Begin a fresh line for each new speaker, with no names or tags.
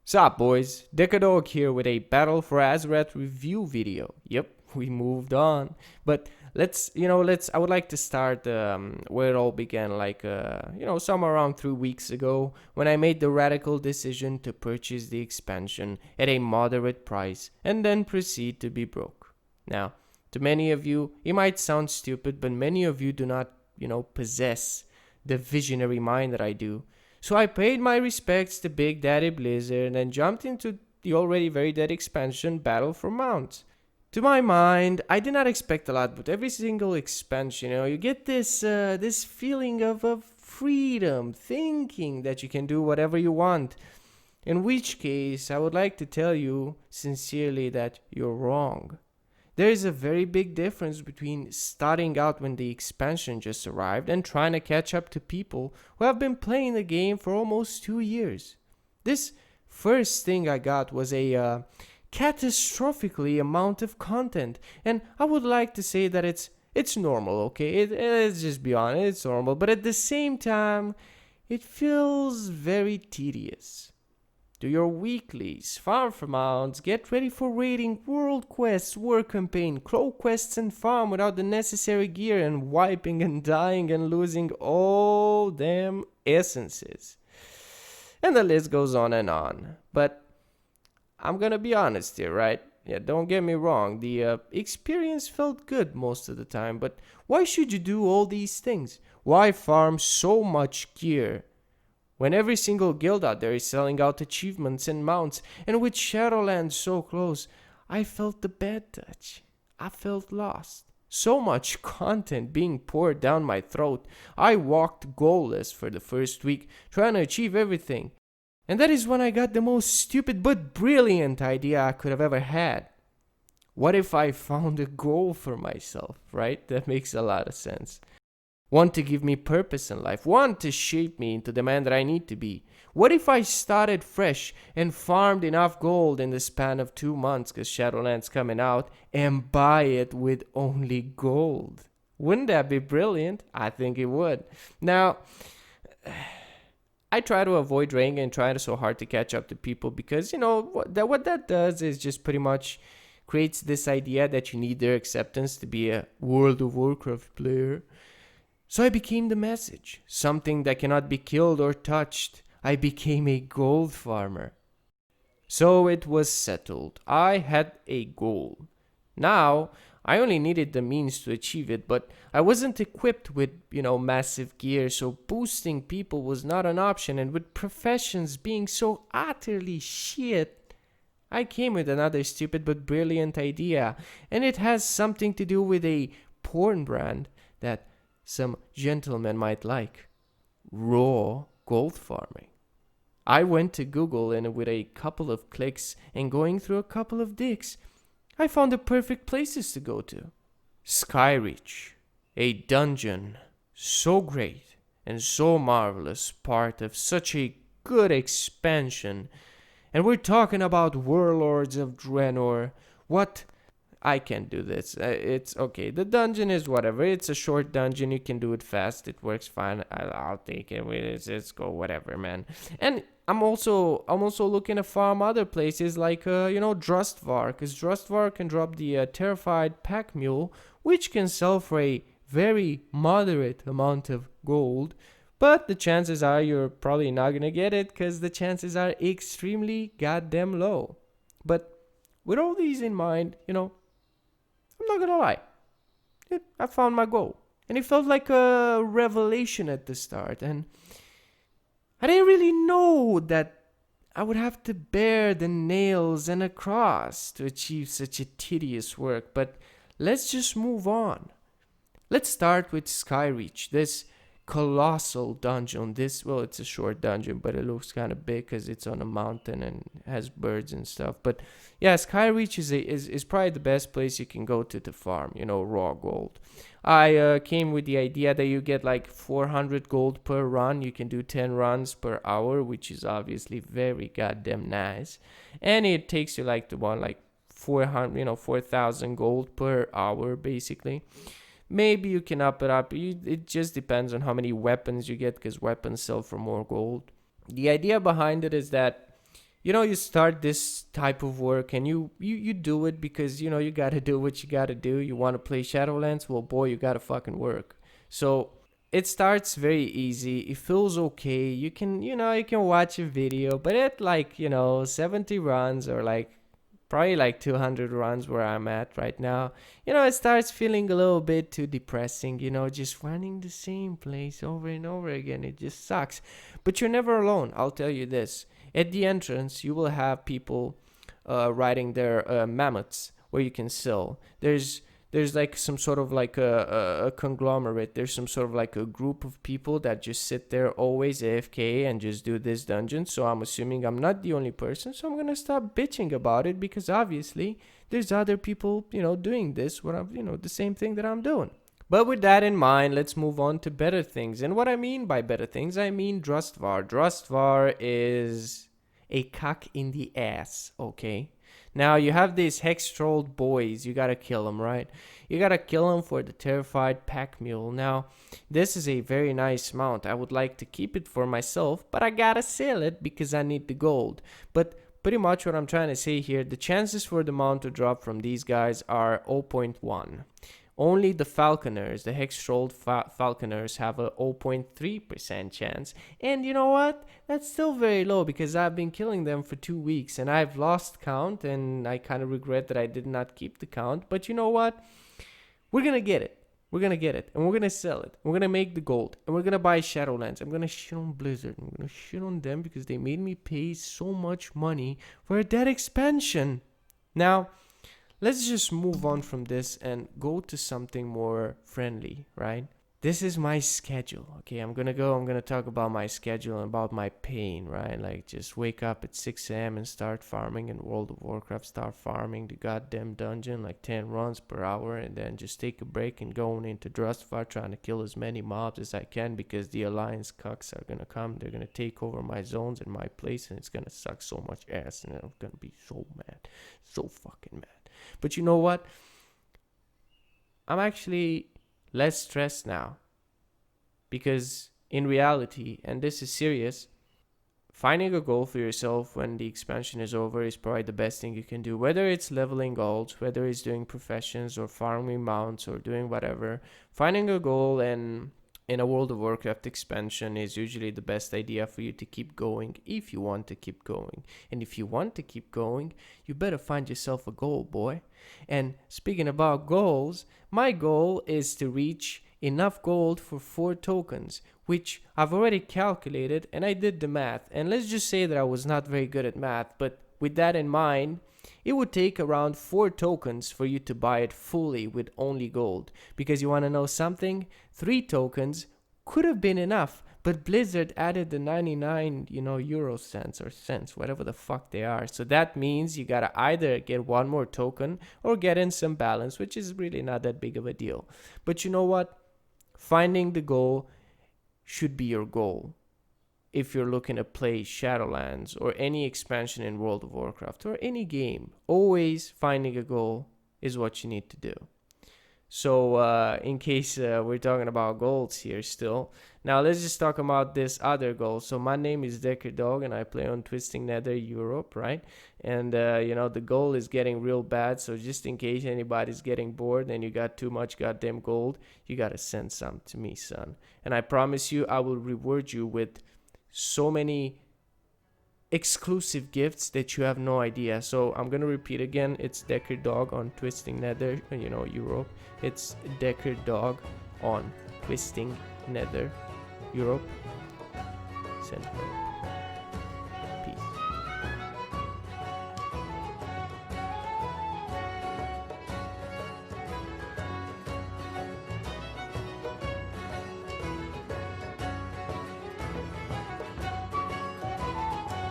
Sup boys, Decadog here with a Battle for Azeroth review video. Yep, we moved on. But I would like to start where it all began, somewhere around 3 weeks ago, when I made the radical decision to purchase the expansion at a moderate price and then proceed to be broke. Now, to many of you, it might sound stupid, but many of you do not, possess the visionary mind that I do. So I paid my respects to Big Daddy Blizzard and jumped into the already very dead expansion Battle for Mounts. To my mind, I did not expect a lot, but every single expansion, you get this feeling of freedom, thinking that you can do whatever you want. In which case, I would like to tell you sincerely that you're wrong. There is a very big difference between starting out when the expansion just arrived and trying to catch up to people who have been playing the game for almost 2 years. This first thing I got was a catastrophically amount of content, and I would like to say that it's normal, okay? Let's just be honest, it's normal, but at the same time, it feels very tedious. Do your weeklies, farm for mounts, get ready for raiding, world quests, war campaign, crow quests and farm without the necessary gear and wiping and dying and losing all damn essences. And the list goes on and on. But I'm gonna be honest here, right? Yeah, don't get me wrong, the experience felt good most of the time, but why should you do all these things? Why farm so much gear? When every single guild out there is selling out achievements and mounts, and with Shadowlands so close, I felt the bad touch. I felt lost. So much content being poured down my throat, I walked goalless for the first week, trying to achieve everything. And that is when I got the most stupid but brilliant idea I could have ever had. What if I found a goal for myself, right? That makes a lot of sense. One to give me purpose in life, one to shape me into the man that I need to be. What if I started fresh and farmed enough gold in the span of 2 months because Shadowlands coming out and buy it with only gold? Wouldn't that be brilliant? I think it would. Now, I try to avoid ranking and try so hard to catch up to people because, what that does is just pretty much creates this idea that you need their acceptance to be a World of Warcraft player. So I became the message, something that cannot be killed or touched. I became a gold farmer. So it was settled. I had a goal. Now, I only needed the means to achieve it, but I wasn't equipped with, massive gear, so boosting people was not an option, and with professions being so utterly shit, I came with another stupid but brilliant idea, and it has something to do with a porn brand that some gentlemen might like. Raw gold farming. I went to Google and with a couple of clicks and going through a couple of digs, I found the perfect places to go to. Skyreach, a dungeon so great and so marvelous, part of such a good expansion. And we're talking about Warlords of Draenor. What? I can't do this. It's okay. The dungeon is whatever. It's a short dungeon. You can do it fast. It works fine. I'll take it. Let's go. Whatever, man. And I'm also looking to farm other places like Drustvar, because Drustvar can drop the Terrified Pack Mule, which can sell for a very moderate amount of gold. But the chances are you're probably not gonna get it because the chances are extremely goddamn low. But with all these in mind, I'm not gonna lie. I found my goal. And it felt like a revelation at the start. And I didn't really know that I would have to bear the nails and a cross to achieve such a tedious work. But let's just move on. Let's start with Skyreach, this colossal dungeon. It's a short dungeon, but it looks kind of big because it's on a mountain and has birds and stuff. But yeah, Skyreach is probably the best place you can go to farm, raw gold. I came with the idea that you get like 400 gold per run. You can do 10 runs per hour, which is obviously very goddamn nice. And it takes you like 4,000 gold per hour, basically. Maybe you can up it up. It just depends on how many weapons you get, because weapons sell for more gold. The idea behind it is that you start this type of work and you do it because you gotta do what you gotta do. You want to play Shadowlands, well, boy, you gotta fucking work. So it starts very easy. It feels okay. You can watch a video, but at 70 runs, or probably 200 runs where I'm at right now, it starts feeling a little bit too depressing. Just running the same place over and over again. It just sucks. But you're never alone, I'll tell you this. At the entrance, you will have people riding their mammoths where you can sell. There's some sort of a conglomerate. There's some sort of a group of people that just sit there always AFK and just do this dungeon. So I'm assuming I'm not the only person. So I'm gonna stop bitching about it, because obviously there's other people, doing this, what I'm, the same thing that I'm doing. But with that in mind, let's move on to better things. And what I mean by better things, I mean Drustvar. Drustvar is a cock in the ass, okay? Now, you have these hex-trolled boys. You gotta kill them, right? You gotta kill them for the terrified pack mule. Now, this is a very nice mount. I would like to keep it for myself, but I gotta sell it because I need the gold. But pretty much what I'm trying to say here, the chances for the mount to drop from these guys are 0.1. Only the falconers, the hex-trolled falconers, have a 0.3% chance. And you know what? That's still very low, because I've been killing them for 2 weeks and I've lost count, and I kind of regret that I did not keep the count. But you know what? We're gonna get it. We're gonna get it, and we're gonna sell it. We're gonna make the gold, and we're gonna buy Shadowlands. I'm gonna shit on Blizzard. I'm gonna shit on them because they made me pay so much money for that expansion. Now, let's just move on from this and go to something more friendly, right? This is my schedule, okay? I'm gonna talk about my schedule and about my pain, right? Just wake up at 6 a.m. and start farming in World of Warcraft, start farming the goddamn dungeon, 10 runs per hour, and then just take a break and going into Drustvar, trying to kill as many mobs as I can, because the Alliance cucks are gonna come. They're gonna take over my zones and my place, and it's gonna suck so much ass, and I'm gonna be so mad. So fucking mad. But you know what? I'm actually less stressed now, because in reality, and this is serious, finding a goal for yourself when the expansion is over is probably the best thing you can do. Whether it's leveling golds, whether it's doing professions or farming mounts or doing whatever, finding a goal and in a World of Warcraft expansion is usually the best idea for you to keep going, if you want to keep going. And if you want to keep going, you better find yourself a goal, boy. And speaking about goals, my goal is to reach enough gold for 4 tokens, which I've already calculated, and I did the math. And let's just say that I was not very good at math, but with that in mind, it would take around 4 tokens for you to buy it fully with only gold. Because you want to know something? 3 tokens could have been enough, but Blizzard added the 99, euro cents or cents, whatever the fuck they are. So that means you gotta either get 1 more token or get in some balance, which is really not that big of a deal. But you know what? Finding the goal should be your goal. If you're looking to play Shadowlands or any expansion in World of Warcraft or any game, always finding a goal is what you need to do. So in case we're talking about goals here still, now let's just talk about this other goal. So my name is Decker Dog and I play on Twisting Nether Europe, right? And the goal is getting real bad. So just in case anybody's getting bored and you got too much goddamn gold, you gotta send some to me, son. And I promise you, I will reward you with so many exclusive gifts that you have no idea. So I'm gonna repeat again. It's Decker Dog on Twisting Nether, Europe. It's Decker Dog on Twisting Nether Europe. Send